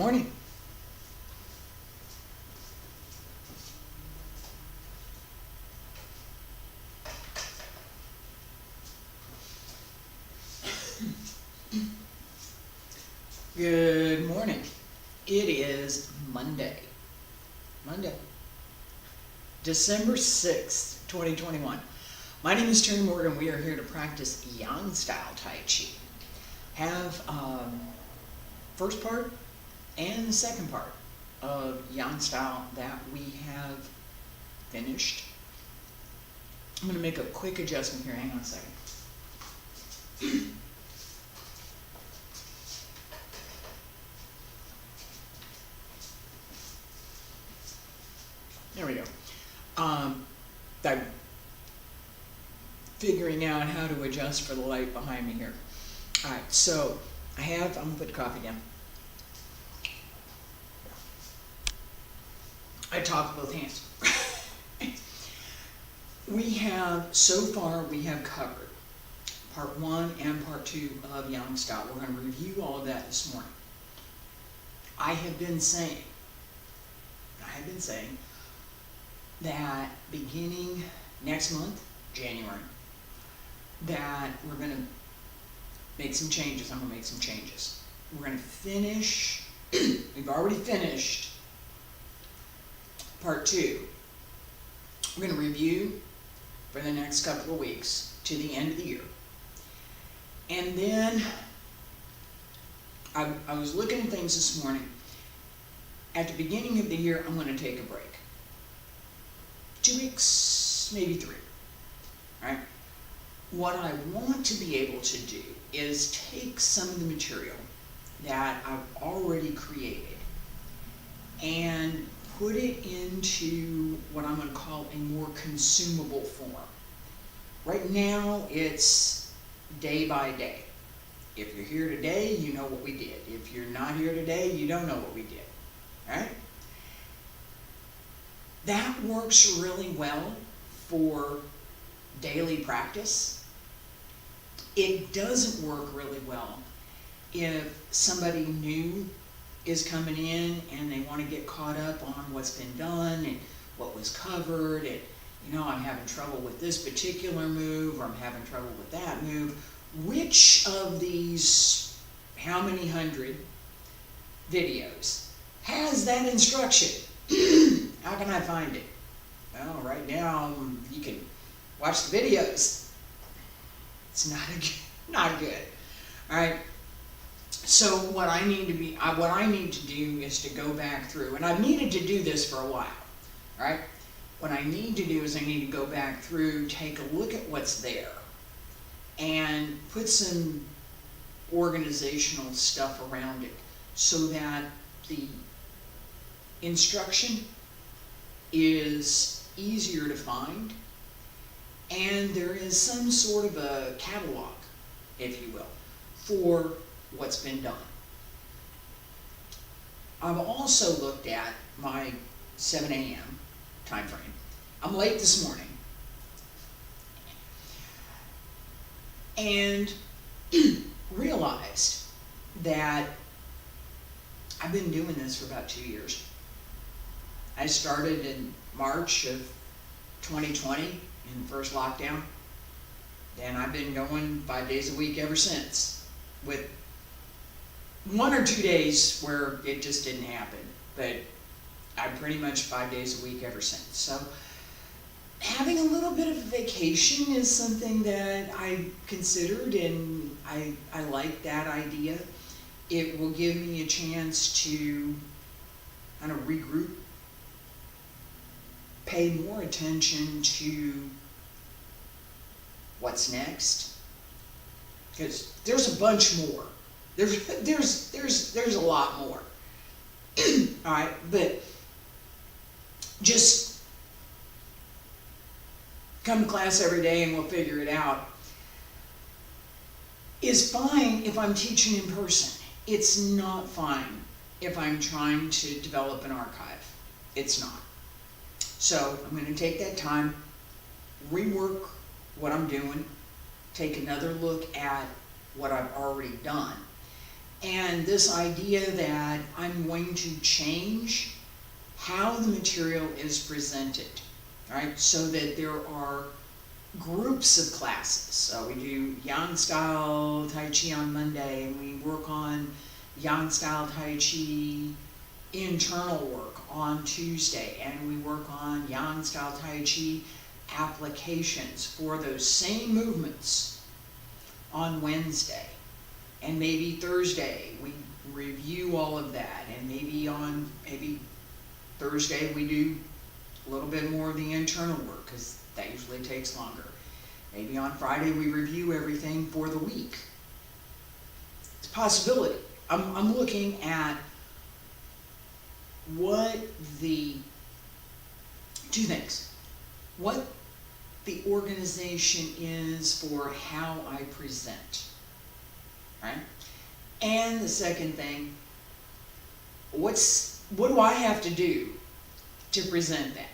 morning. Good morning. It is Monday, December 6th, 2021. My name is Terry Morgan. We are here to practice Yang Style Taiji. Have first part and the second part of Yang Style that we have finished. I'm going to make a quick adjustment here. Hang on a second. There we go. I'm figuring out how to adjust for the light behind me here. All right, so I'm going to put the coffee down. I talk with both hands. So far we have covered part 1 and part 2 of Yang Style. We're going to review all of that this morning. I have been saying that beginning next month, January, that we're going to make some changes. I'm going to make some changes. We're going to finish, we've already finished part 2. We're going to review for the next couple of weeks to the end of the year. And then I was looking at things this morning. At the beginning of the year, I'm going to take a break. 2 weeks, maybe 3, right? What I want to be able to do is take some of the material that I've already created and put it into what I'm going to call a more consumable form. Right now, it's day by day. If you're here today, you know what we did. If you're not here today, you don't know what we did, right? That works really well for daily practice. It doesn't work really well if somebody new is coming in and they want to get caught up on what's been done and what was covered, and I'm having trouble with this particular move, or I'm having trouble with that move. Which of these how many hundred videos has that instruction? How can I find it? Well, right now you can watch the videos. It's not good. All right. So what I need to do is to go back through, and I've needed to do this for a while. All right. What I need to do is I need to go back through, take a look at what's there, and put some organizational stuff around it so that the instruction is easier to find, and there is some sort of a catalog, if you will, for what's been done. I've also looked at my 7 a.m. time frame. I'm late this morning, and realized that I've been doing this for about 2 years. I started in March of 2020 in the first lockdown, and I've been going 5 days a week ever since, with 1 or 2 days where it just didn't happen, but I'm pretty much 5 days a week ever since. So having a little bit of a vacation is something that I considered, and I like that idea. It will give me a chance to kind of regroup, pay more attention to what's next, because there's a bunch more. There's a lot more. All right, but just come to class every day and we'll figure it out is fine if I'm teaching in person. It's not fine if I'm trying to develop an archive. It's not. So I'm going to take that time, rework what I'm doing, take another look at what I've already done, And this idea that I'm going to change how the material is presented, right? So that there are groups of classes. So we do Yang Style Taiji on Monday, and we work on Yang Style Taiji internal work on Tuesday, and we work on Yang Style Taiji applications for those same movements on Wednesday. And maybe Thursday we review all of that, and maybe Thursday we do a little bit more of the internal work, because that usually takes longer. Maybe on Friday we review everything for the week. It's a possibility. I'm looking at two things. What the organization is for how I present, right? And the second thing, what do I have to do to present that?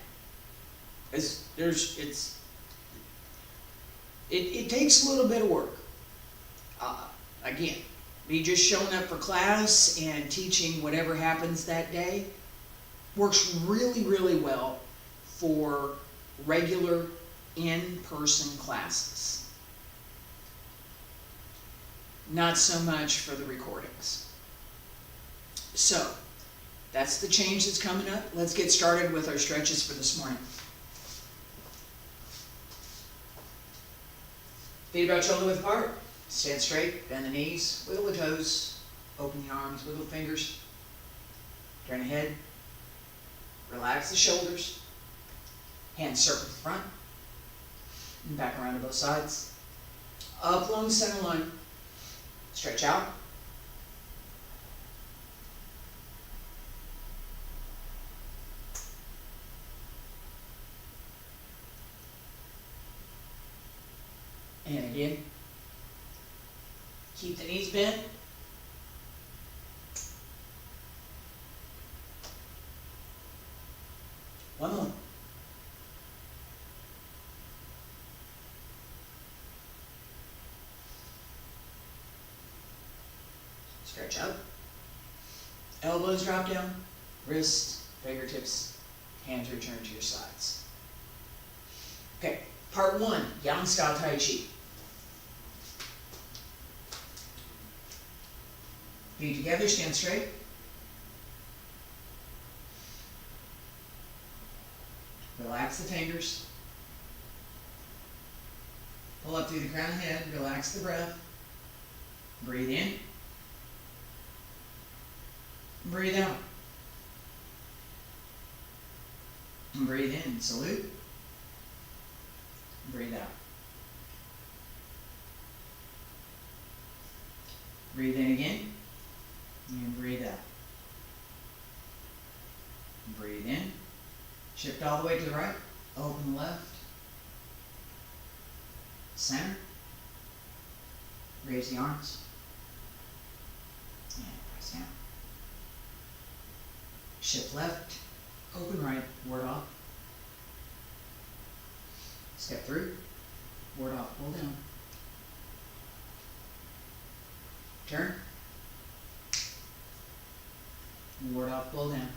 It takes a little bit of work. Again, me just showing up for class and teaching whatever happens that day works really, really well for regular in-person classes. Not so much for the recordings. So, that's the change that's coming up. Let's get started with our stretches for this morning. Feet about shoulder width apart. Stand straight, bend the knees, wiggle the toes, open the arms, wiggle the fingers. Turn the head, relax the shoulders. Hands circle the front, and back around to both sides. Up along the center line. Stretch out. And again, keep the knees bent. One more. Stretch out. Elbows drop down. Wrists, fingertips, hands return to your sides. Okay, part one, Yang Style Taiji. Feet together, stand straight. Relax the fingers. Pull up through the crown of the head, relax the breath. Breathe in. Breathe out. And breathe in, salute. Breathe out. Breathe in again. And breathe out. Breathe in. Shift all the way to the right. Open left. Center. Raise the arms. And press down. Shift left. Open right. Ward off. Step through. Ward off. Pull down. Turn. Ward off. Pull down.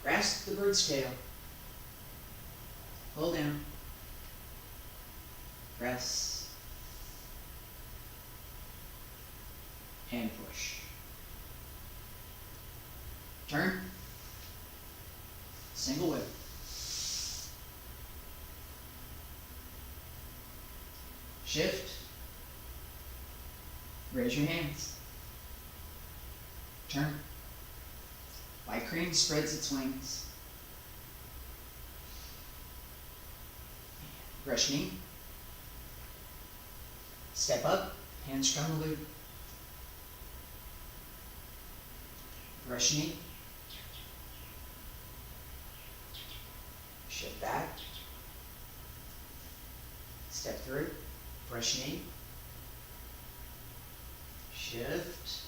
Grasp the bird's tail. Pull down. Press. And push. Turn. Single whip. Shift. Raise your hands. Turn. White crane spreads its wings. Brush knee. Step up, hands strong the loop. Brush knee. Shift back. Step through. Brush knee. Shift.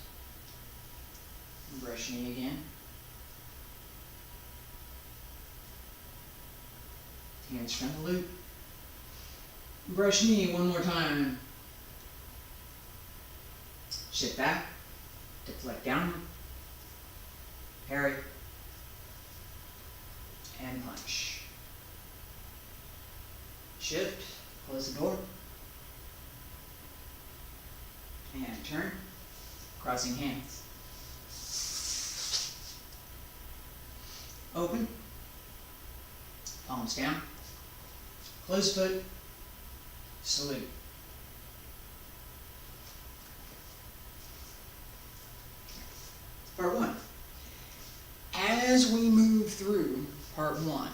Brush knee again. Hands front the loop. Brush knee one more time. Shift back. deflect downward, parry, and punch. Shift, close the door, and turn, crossing hands. Open, palms down, close foot, salute. Part one. As we move through part one,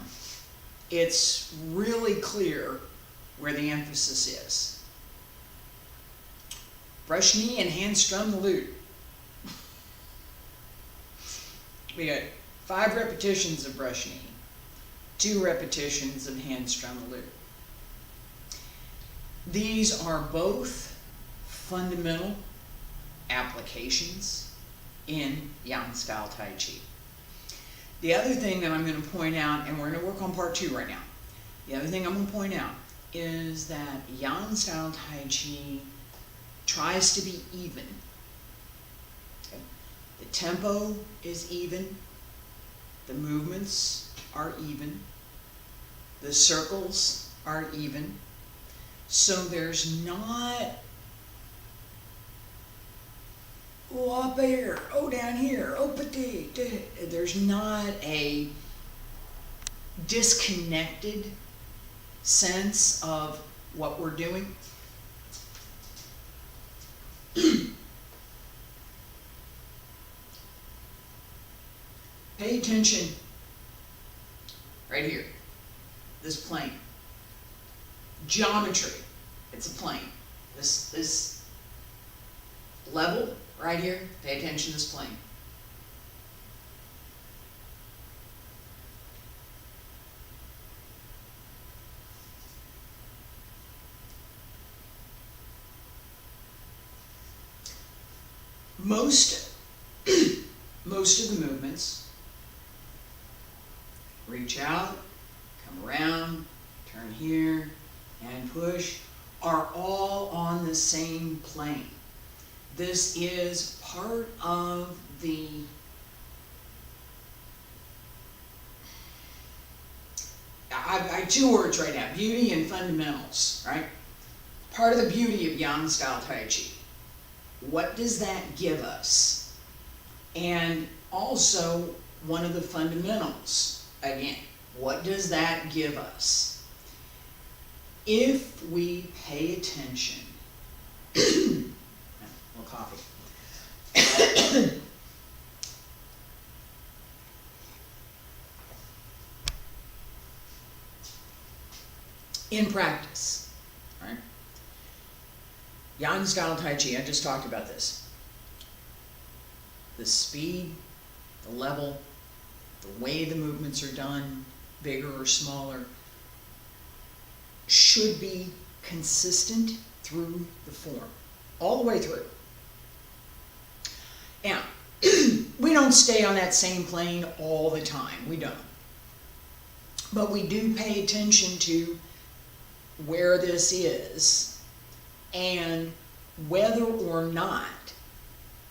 it's really clear where the emphasis is. Brush knee and hand strum the lute. We got 5 repetitions of brush knee, 2 repetitions of hand strum the lute. These are both fundamental applications in Yang Style Taiji. The other thing that I'm going to point out, and we're going to work on part 2 right now. The other thing I'm going to point out is that Yang Style Taiji tries to be even. Okay? The tempo is even. The movements are even. The circles are even. So there's not, oh, up here, oh, down here, oh, petite. There's not a disconnected sense of what we're doing. Pay attention right here, this plane. Geometry, it's a plane. This level right here, pay attention to this plane. Most of the movements, reach out, come around, turn here, and push, are all on the same plane. This is part of the I 2 words right now, beauty and fundamentals, right? Part of the beauty of Yang Style Taiji. What does that give us? And also, one of the fundamentals, again, what does that give us? If we pay attention, a little coffee. In practice, right? Yang Style Taiji, I just talked about this. The speed, the level, the way the movements are done, bigger or smaller, should be consistent through the form, all the way through. Now, we don't stay on that same plane all the time, we don't. But we do pay attention to where this is and whether or not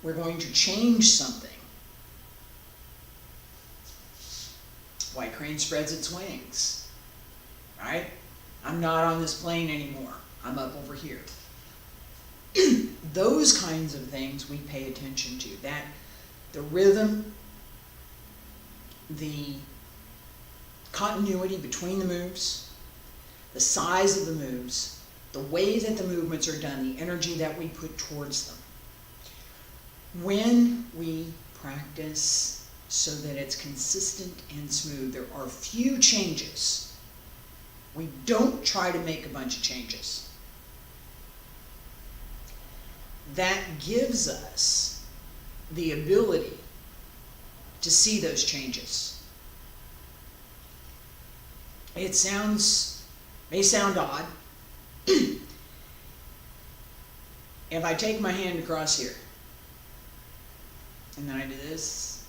we're going to change something. White crane spreads its wings, right? I'm not on this plane anymore. I'm up over here. Those kinds of things we pay attention to. That the rhythm, the continuity between the moves, the size of the moves, the way that the movements are done, the energy that we put towards them. When we practice so that it's consistent and smooth, there are few changes. We don't try to make a bunch of changes. That gives us the ability to see those changes. It may sound odd. If I take my hand across here, and then I do this,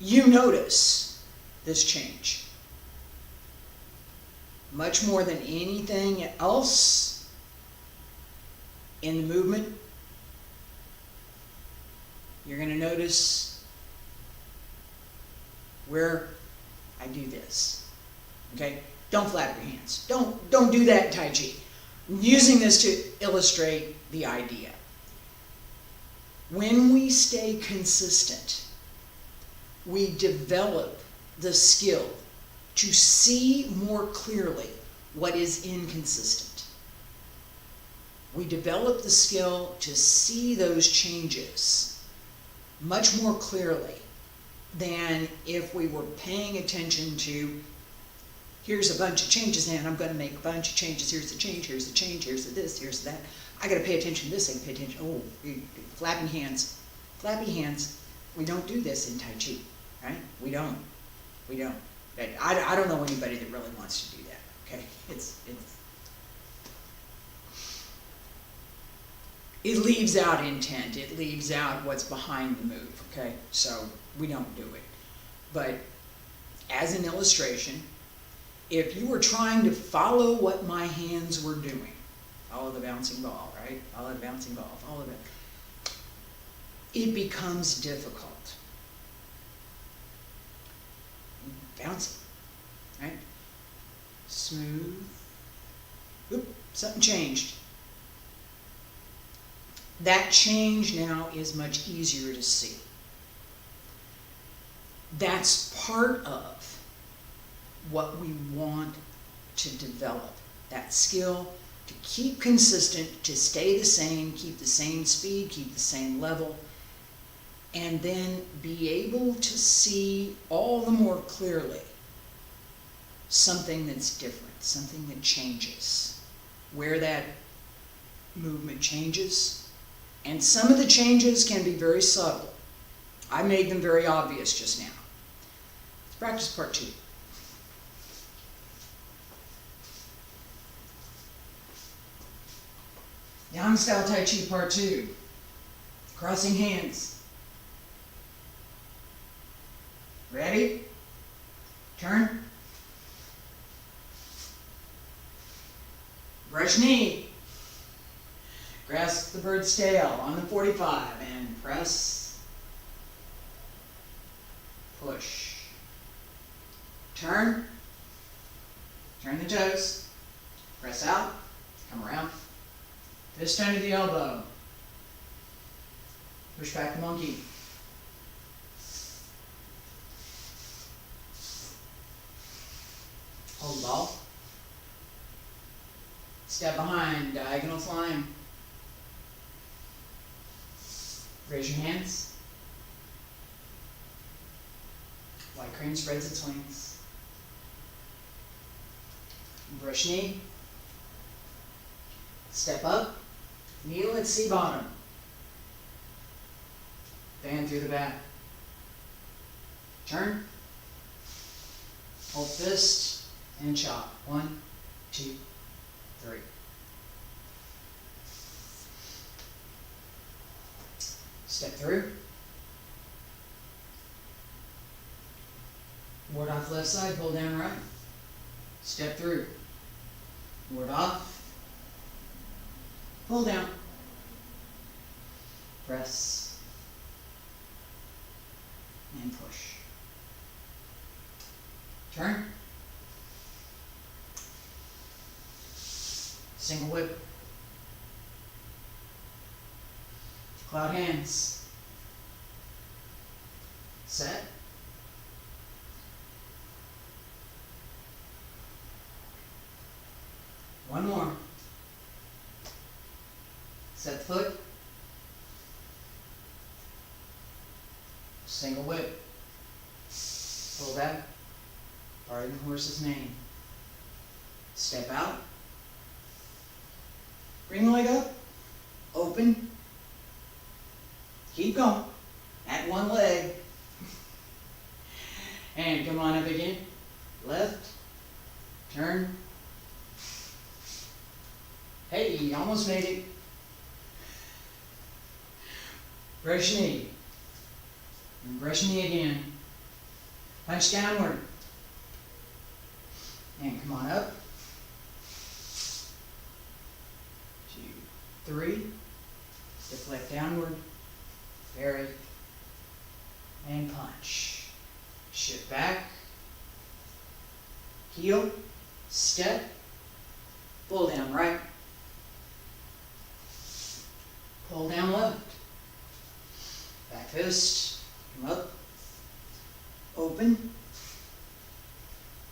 you notice this change. Much more than anything else, in the movement, you're going to notice where I do this. Okay? Don't flap your hands. Don't do that in Tai Chi. I'm using this to illustrate the idea. When we stay consistent, we develop the skill to see more clearly what is inconsistent. We develop the skill to see those changes much more clearly than if we were paying attention to, here's a bunch of changes and I'm going to make a bunch of changes, here's the change, here's the change, here's the this, here's the that. I got to pay attention to this, I got to pay attention, flapping hands, flappy hands. We don't do this in Tai Chi, right? We don't. I don't know anybody that really wants to do that, okay? It leaves out intent, it leaves out what's behind the move, okay? So we don't do it. But as an illustration, if you were trying to follow what my hands were doing, follow the bouncing ball, right? Follow the bouncing ball, follow that. It becomes difficult. Bouncing, right? Smooth. Oop, something changed. That change now is much easier to see. That's part of what we want to develop. That skill to keep consistent, to stay the same, keep the same speed, keep the same level, and then be able to see all the more clearly something that's different, something that changes, where that movement changes. And some of the changes can be very subtle. I made them very obvious just now. Let's practice part 2. Yang Style Taiji part 2. Crossing hands. Ready? Turn. Brush knee. Grasp the bird's tail on the 45 and press. Push. Turn. Turn the toes. Press out. Come around. Fist under the elbow. Push back the monkey. Hold the ball. Step behind, diagonal flying. Raise your hands. White crane spreads its wings. Brush knee. Step up. Kneel at C bottom. Band through the back. Turn. Hold fist and chop. 1, 2, 3. Step through. Ward off left side, pull down right. Step through. Ward off. Pull down. Press. And push. Turn. Single whip. Cloud hands. Set. One more. Set foot. Single whip. Pull back. Pardon the horse's mane. Step out. Bring leg up. Open. Keep going. At one leg. And come on up again. Left. Turn. Hey, you almost made it. Brush knee. And brush knee again. Punch downward. And come on up. 2, 3, deflect downward, parry, and punch. Shift back, heel, step, pull down right, pull down left, back fist, come up, open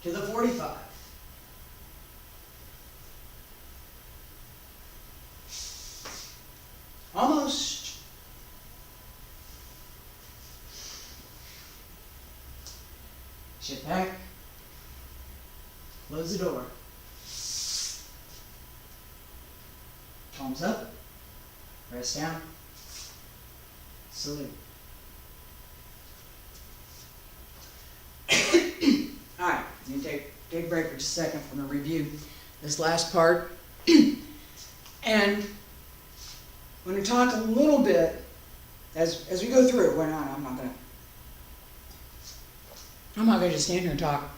to the 45. Almost. Shift back, close the door. Palms up, press down, salute. All right, you take a break for just a second from the review. This last part, and I'm going to talk a little bit as we go through it. I'm not going to just stand here and talk.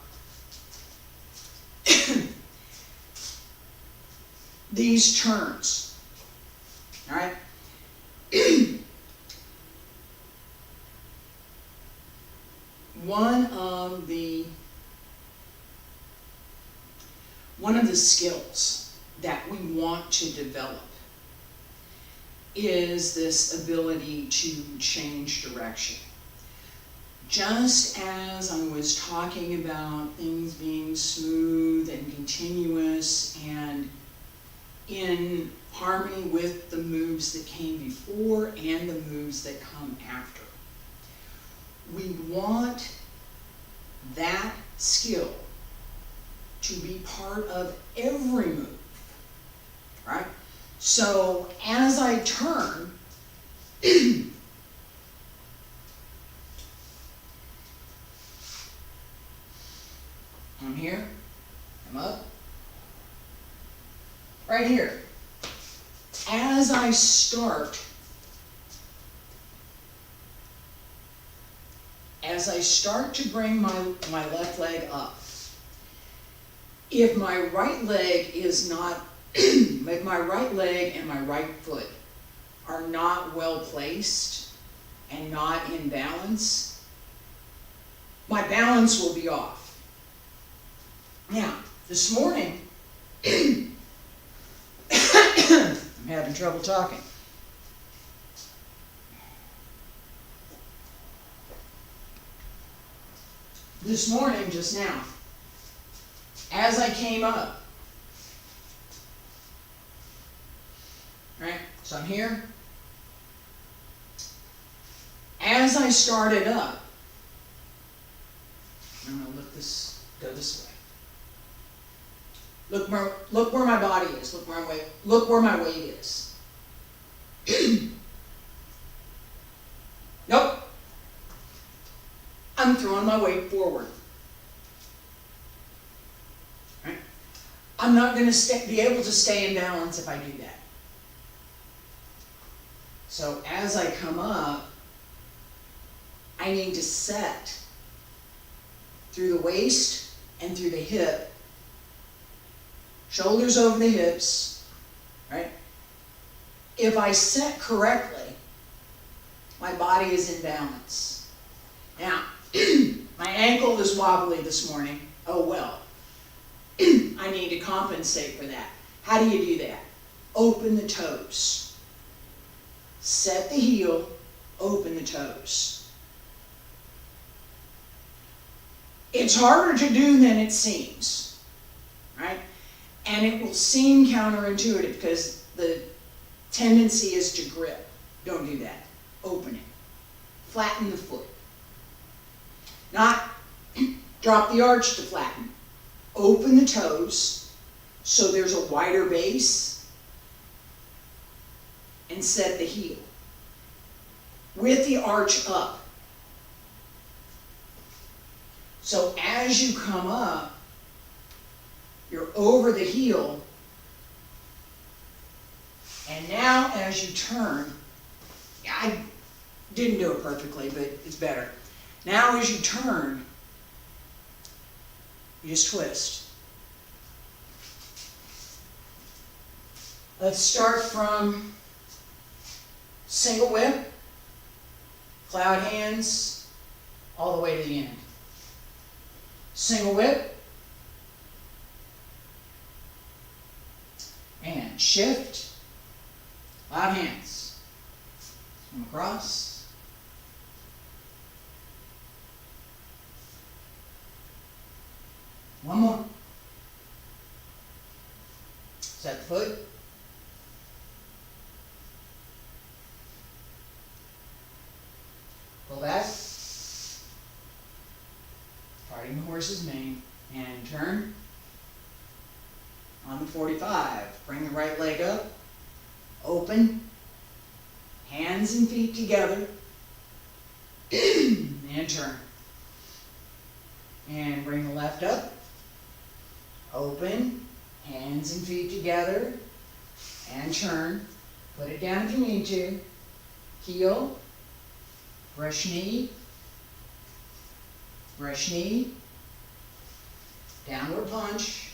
These turns, all right. One of the skills that we want to develop is this ability to change direction. Just as I was talking about things being smooth and continuous and in harmony with the moves that came before and the moves that come after, we want that skill to be part of every move, right? So as I turn, I'm here, I'm up, right here. As I start to bring my left leg up, if my right leg is not, if my right leg and my right foot are not well placed and not in balance, my balance will be off. Now, this morning, I'm having trouble talking. This morning, just now, as I came up, right? So I'm here. As I started up, I'm going to go this way. Look where my body is. Look where my weight is. Nope. I'm throwing my weight forward. Right? I'm not going to be able to stay in balance if I do that. So as I come up, I need to set through the waist and through the hip. Shoulders over the hips, right? If I set correctly, my body is in balance. Now, my ankle is wobbly this morning. Oh well. I need to compensate for that. How do you do that? Open the toes. Set the heel, open the toes. It's harder to do than it seems, right? And it will seem counterintuitive because the tendency is to grip. Don't do that. Open it. Flatten the foot. Not drop the arch to flatten. Open the toes so there's a wider base and set the heel with the arch up. So as you come up, you're over the heel, and now as you turn, I didn't do it perfectly, but it's better. Now as you turn, you just twist. Let's start from single whip, cloud hands, all the way to the end. Single whip, and shift, cloud hands. Come across. One more. Set the foot. Pull back. Parting the horse's mane. And turn. On the 45. Bring the right leg up. Open. Hands and feet together. And turn. And bring the left up. Open. Hands and feet together. And turn. Put it down if you need to. Heel. Brush knee. Brush knee. Downward punch.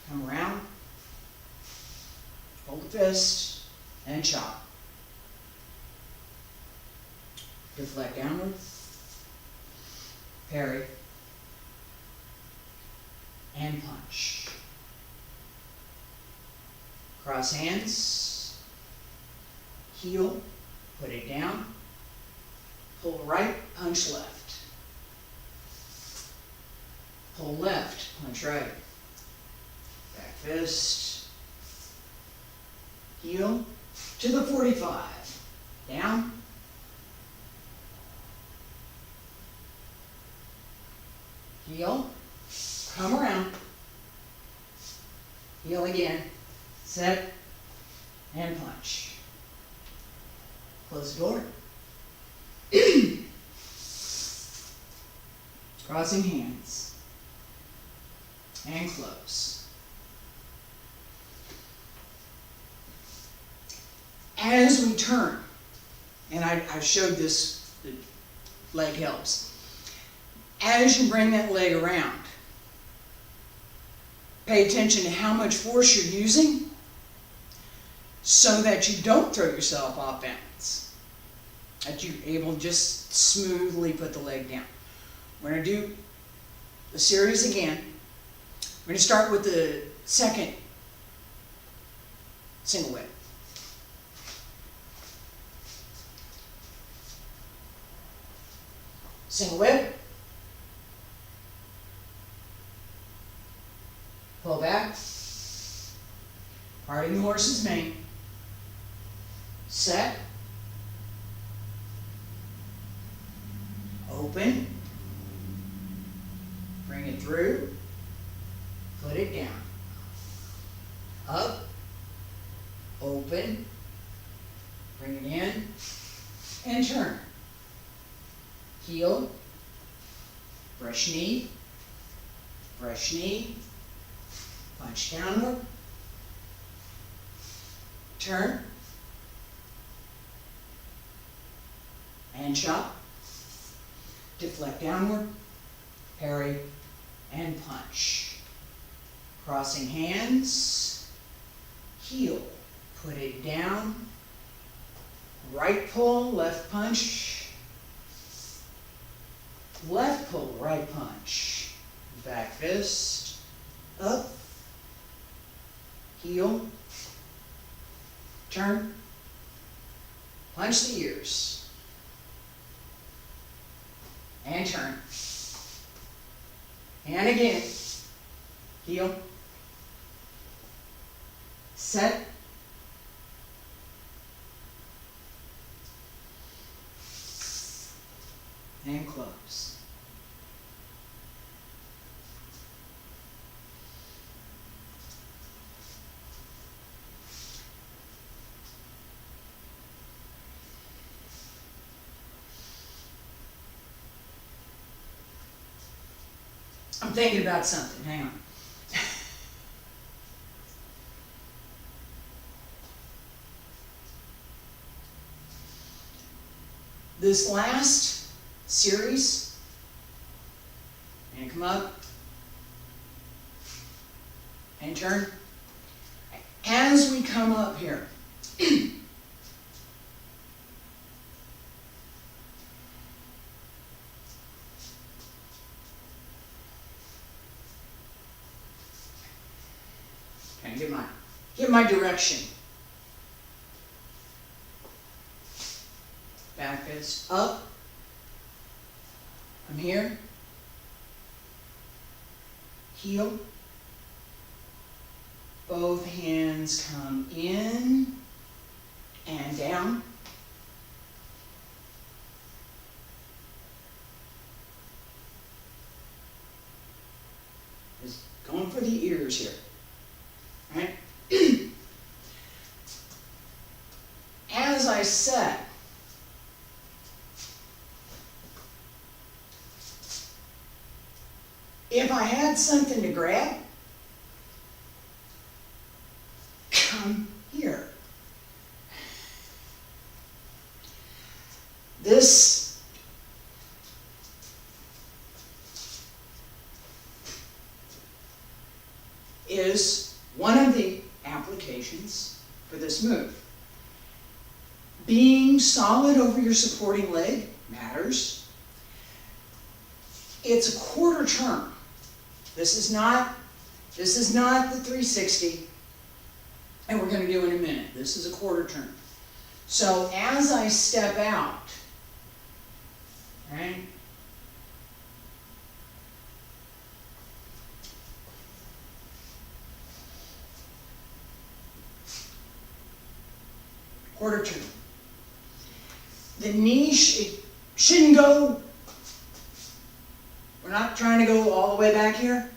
Come around. Hold the fist. And chop. Deflect downward. Parry. And punch. Cross hands. Heel. Put it down. Pull right, punch left. Pull left, punch right. Back fist. Heel to the 45. Down. Heel. Come around. Heel again. Set. And punch. Close the door. Crossing hands. And close. As we turn, and I showed this, the leg helps. As you bring that leg around, pay attention to how much force you're using so that you don't throw yourself off balance. That you're able to just smoothly put the leg down. We're going to do the series again. We're going to start with the second single whip. Single whip. Pull back. Parting the horse's mane. Set. Open. Bring it through. Put it down. Up. Open. Bring it in. And turn. Heel. Brush knee. Brush knee. Punch downward. Turn. And chop. Deflect downward. Parry. And punch. Crossing hands. Heel. Put it down. Right pull, left punch. Left pull, right punch. Back fist. Up. Heel. Turn. Punch the ears. And turn. And again. Heel. Set. And close. I'm thinking about something. Hang on. This last series, and come up and turn, as we come up here, okay, get my direction. Back fist up. I'm here. Heel. Both hands come in and down. Just going for the ears here. All right? As I set, if I had something to grab, come here. This is one of the applications for this move. Being solid over your supporting leg matters. It's a quarter turn. This is not the 360, and we're going to do in a minute. This is a quarter turn. So as I step out, right, quarter turn. The knee shouldn't go. We're not trying to go all the way back here.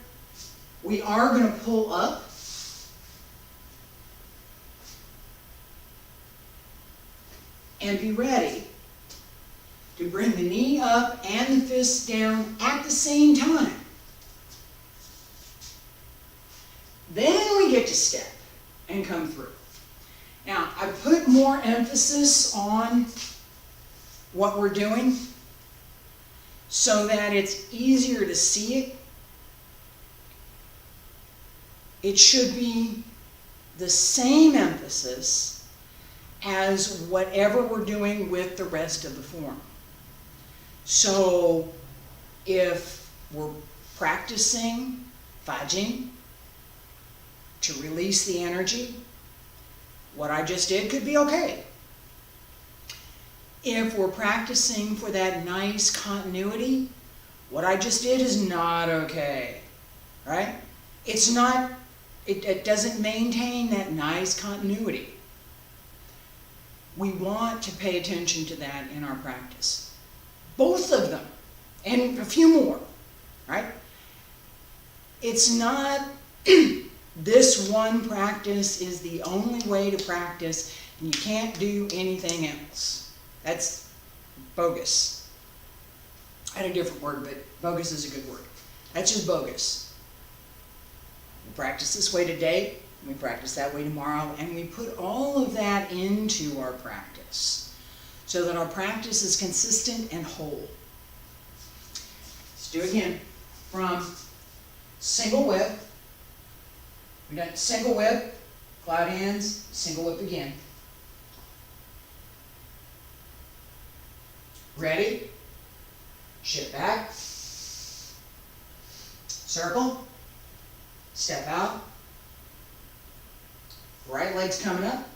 We are going to pull up. And be ready to bring the knee up and the fist down at the same time. Then we get to step and come through. Now, I put more emphasis on what we're doing so that it's easier to see it. It should be the same emphasis as whatever we're doing with the rest of the form. So if we're practicing Taiji to release the energy, what I just did could be okay. If we're practicing for that nice continuity, what I just did is not okay, right? It's not, it doesn't maintain that nice continuity. We want to pay attention to that in our practice. Both of them, and a few more, right? It's not this one practice is the only way to practice and you can't do anything else. That's bogus. I had a different word, but bogus is a good word. That's just bogus. We practice this way today, we practice that way tomorrow, and we put all of that into our practice so that our practice is consistent and whole. Let's do it again. From single whip, we got single whip, cloud hands, single whip again. Ready? Shift back. Circle. Step out. Right leg's coming up.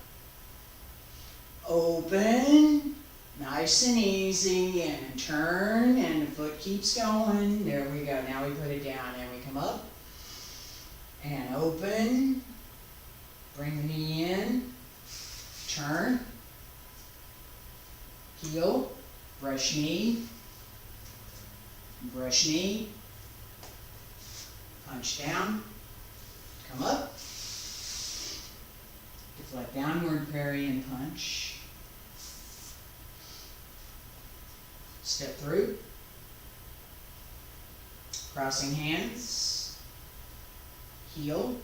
Open. Nice and easy. And turn. And the foot keeps going. There we go. Now we put it down and we come up. And open. Bring the knee in. Turn. Heel. Brush knee, punch down, come up, deflect downward parry and punch, step through, crossing hands, heel,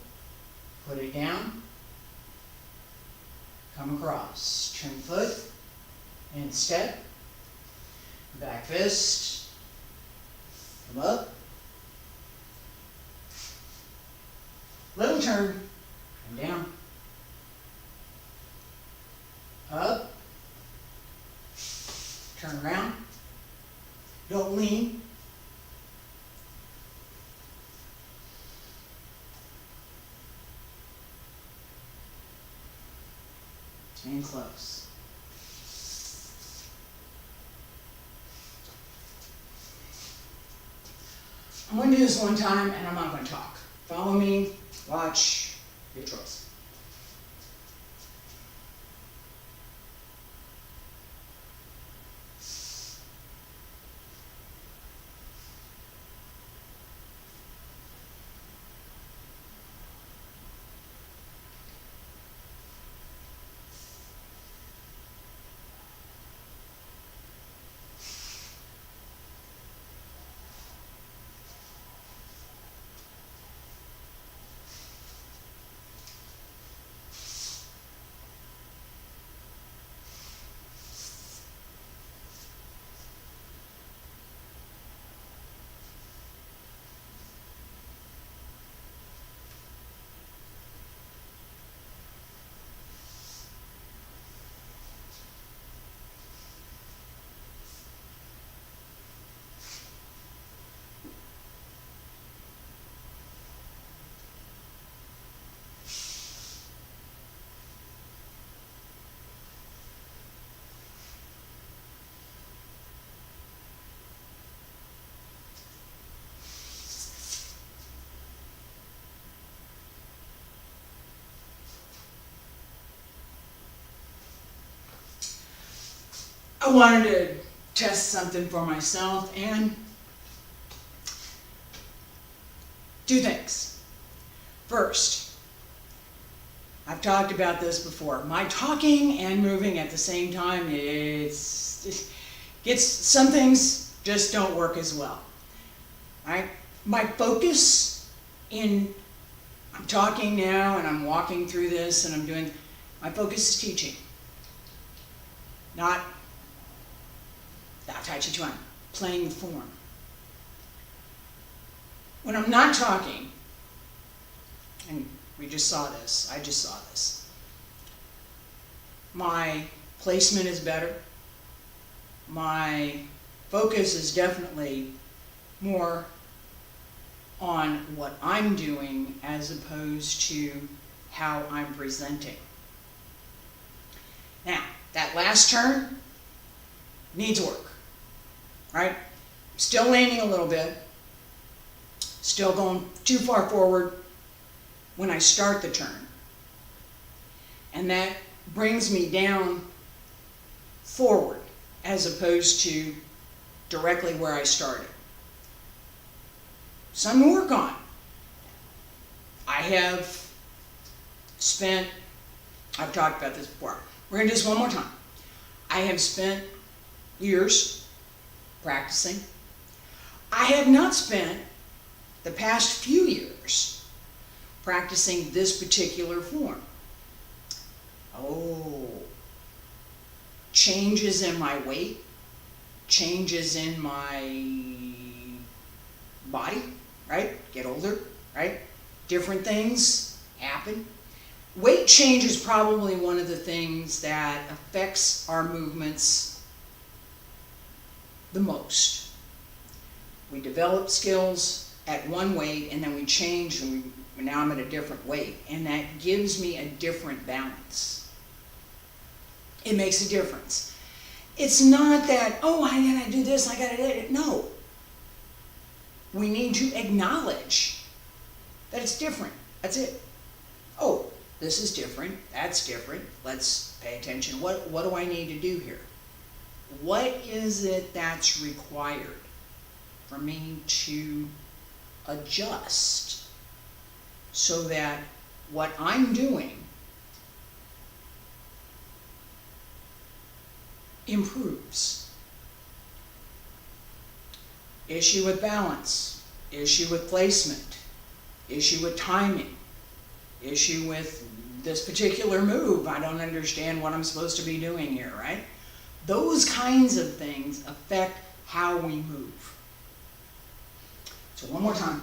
put it down, come across, turn foot, and step. Back fist, come up, little turn, come down, Don't lean. Staying close. I'm going to do this one time and I'm not going to talk. Follow me, watch, your choice. I wanted to test something for myself and two things. First, I've talked about this before. My talking and moving at the same time, some things just don't work as well. Right? My focus I'm talking now and I'm walking through this and my focus is teaching. Not Tai Chi Chuan, playing the form. When I'm not talking, and I just saw this, my placement is better. My focus is definitely more on what I'm doing as opposed to how I'm presenting. Now, that last turn needs work, right? Still leaning a little bit, still going too far forward when I start the turn. And that brings me down forward as opposed to directly where I started. Something to work on. I've talked about this before. We're going to do this one more time. I have spent years practicing. I have not spent the past few years practicing this particular form. Changes in my weight, changes in my body, right? Get older, right? Different things happen. Weight change is probably one of the things that affects our movements the most. We develop skills at one weight and then we change and now I'm at a different weight, and that gives me a different balance. It makes a difference. It's not that, I gotta do this, I gotta do it. No. We need to acknowledge that it's different. That's it. This is different, that's different. Let's pay attention. What do I need to do here? What is it that's required for me to adjust so that what I'm doing improves? Issue with balance, issue with placement, issue with timing, issue with this particular move. I don't understand what I'm supposed to be doing here, right? Those kinds of things affect how we move. So one more time.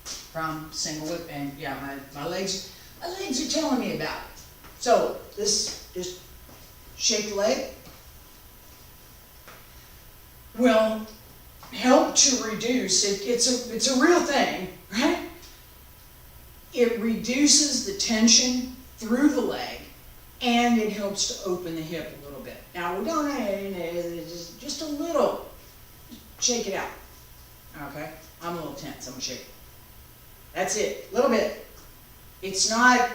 From single whip, and yeah, my legs are telling me about it. So this, just shake the leg, will help to reduce, it's a real thing, right? It reduces the tension through the leg, and it helps to open the hip a little bit. Now we don't, just a little, shake it out, okay? I'm a little tense, I'm gonna shake it. That's it, a little bit. It's not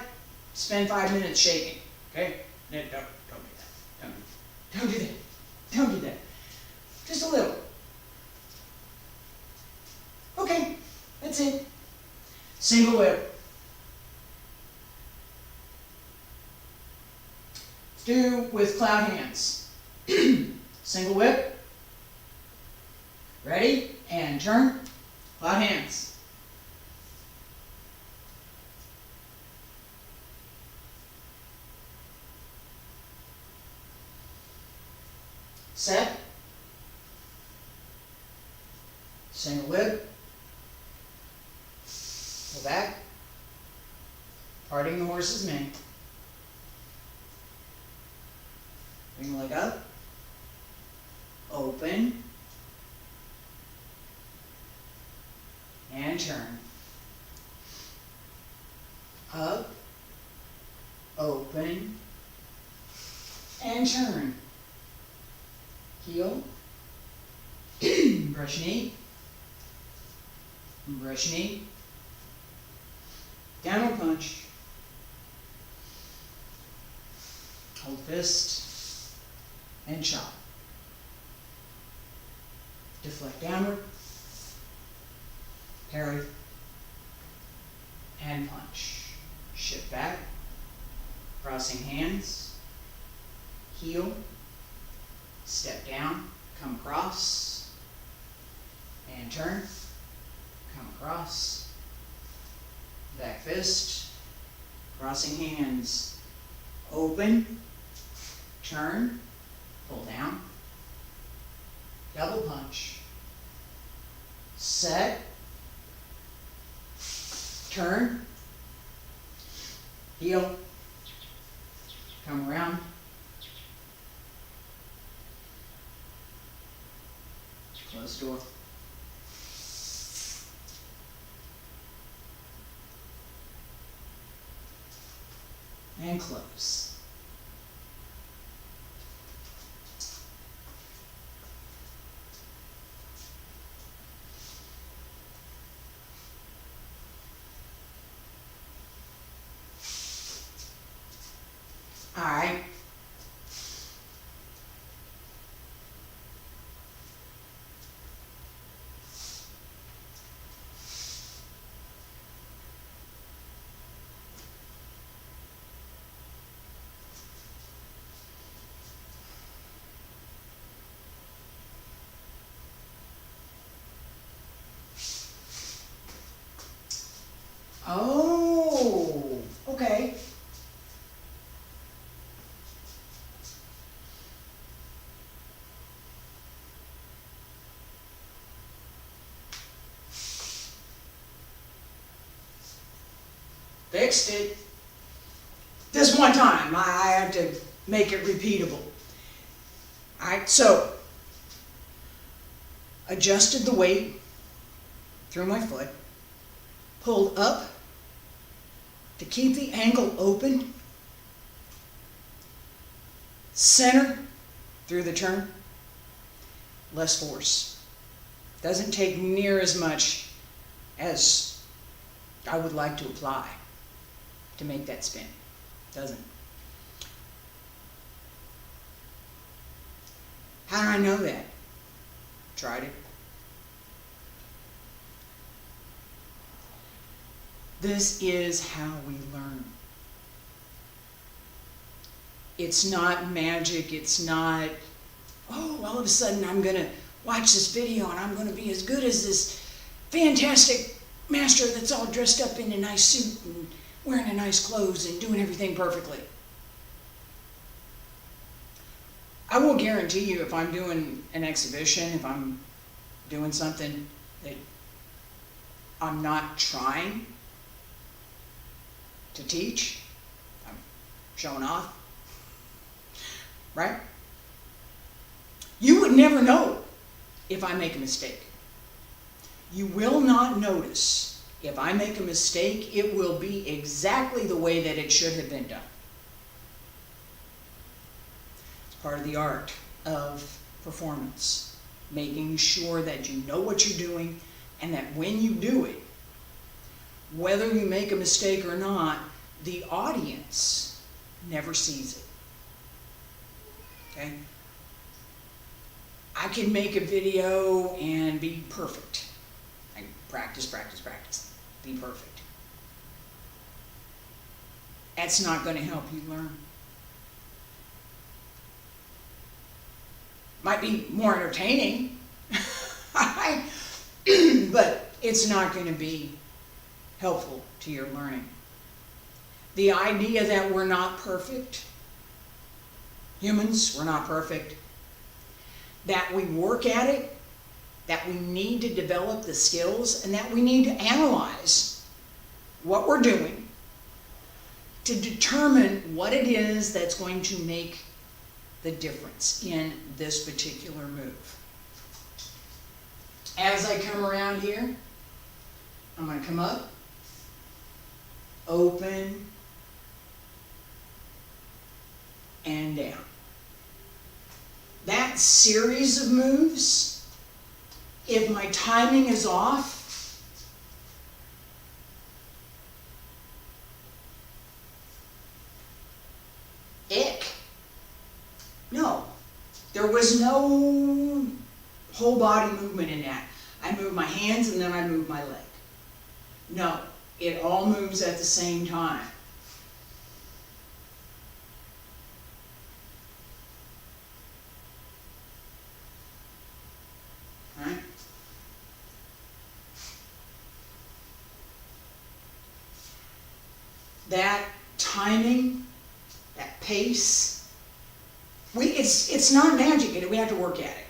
spend 5 minutes shaking, okay? No, don't do that, don't do that, don't do that. Just a little. Okay, that's it. Single whip. Do with cloud hands. Single whip. Ready? And turn. Cloud hands. Set. Single whip. Pull back. Parting the horse's mane. Bring the leg up. Open. And turn. Up. Open. And turn. Heel. Brush knee. Brush knee. Downward punch. Hold fist. And chop. Deflect downward. Parry. And punch. Shift back. Crossing hands. Heel. Step down. Come across. And turn. Come across. Back fist. Crossing hands. Open. Turn. Pull down. Double punch. Set. Turn. Heel. Come around. Close door. And close. All right. Oh, okay. Fixed it. This one time, I had to make it repeatable. Alright, so, adjusted the weight through my foot, pulled up to keep the ankle open, center through the turn, less force. Doesn't take near as much as I would like to apply to make that spin. Doesn't. How do I know that? Tried it. This is how we learn. It's not magic. It's not, oh, all of a sudden I'm going to watch this video and I'm going to be as good as this fantastic master that's all dressed up in a nice suit and wearing a nice clothes and doing everything perfectly. I will guarantee you, if I'm doing an exhibition, if I'm doing something that I'm not trying to teach, I'm showing off, right? You would never know if I make a mistake. You will not notice if I make a mistake. It will be exactly the way that it should have been done. It's part of the art of performance, making sure that you know what you're doing, and that when you do it, whether you make a mistake or not, the audience never sees it. Okay? I can make a video and be perfect. I practice, practice, practice. Be perfect. That's not going to help you learn. Might be more entertaining, but it's not going to be helpful to your learning. The idea that we're not perfect, humans, we're not perfect, that we work at it, that we need to develop the skills, and that we need to analyze what we're doing to determine what it is that's going to make the difference in this particular move. As I come around here, I'm going to come up, open, and down. That series of moves, if my timing is off, no, there was no whole body movement in that. I move my hands and then I move my leg. No, it all moves at the same time. All right? That timing, that pace, it's not magic, we have to work at it.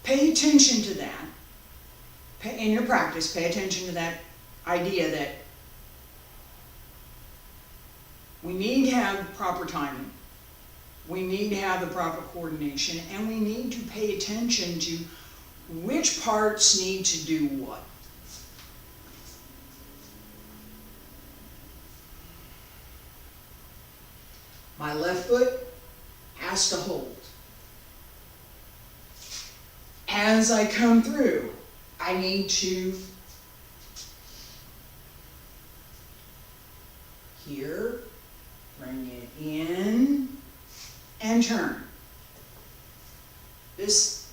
Pay attention to that. In your practice, pay attention to that idea that we need to have proper timing, we need to have the proper coordination, and we need to pay attention to which parts need to do what. My left foot has to hold. As I come through, I need to here, bring it in, and turn. This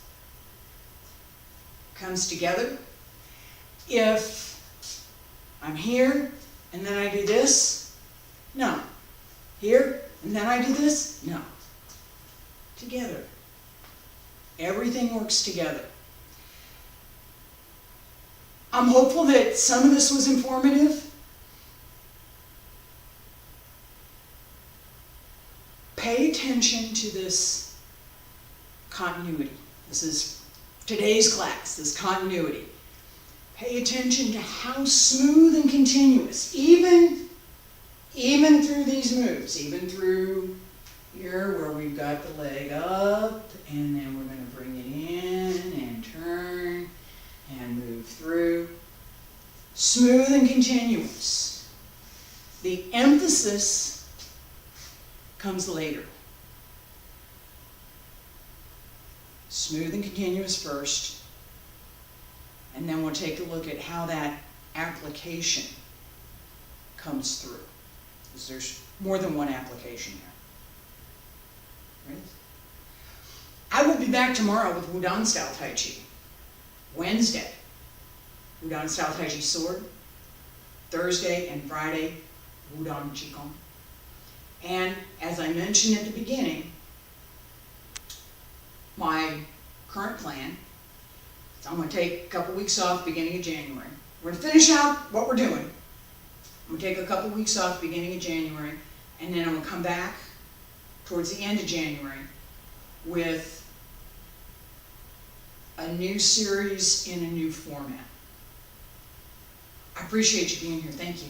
comes together. If I'm here, and then I do this, no. Here, and then I do this, no. Together. Everything works together. I'm hopeful that some of this was informative. Pay attention to this continuity. This is today's class, this continuity. Pay attention to how smooth and continuous, even through these moves, even through here where we've got the leg up, and then we're going to bring it in and turn and move through. Smooth and continuous. The emphasis comes later. Smooth and continuous first, and then we'll take a look at how that application comes through. Because there's more than one application here. Right? I will be back tomorrow with Wudang Style Taiji. Wednesday, Wudang Style Taiji Sword. Thursday and Friday, Wudang Qigong. And as I mentioned at the beginning, my current plan is I'm going to take a couple weeks off beginning of January. We're going to finish out what we're doing. I'm going to take a couple weeks off beginning of January, and then I'm going to come back towards the end of January with a new series in a new format. I appreciate you being here. Thank you.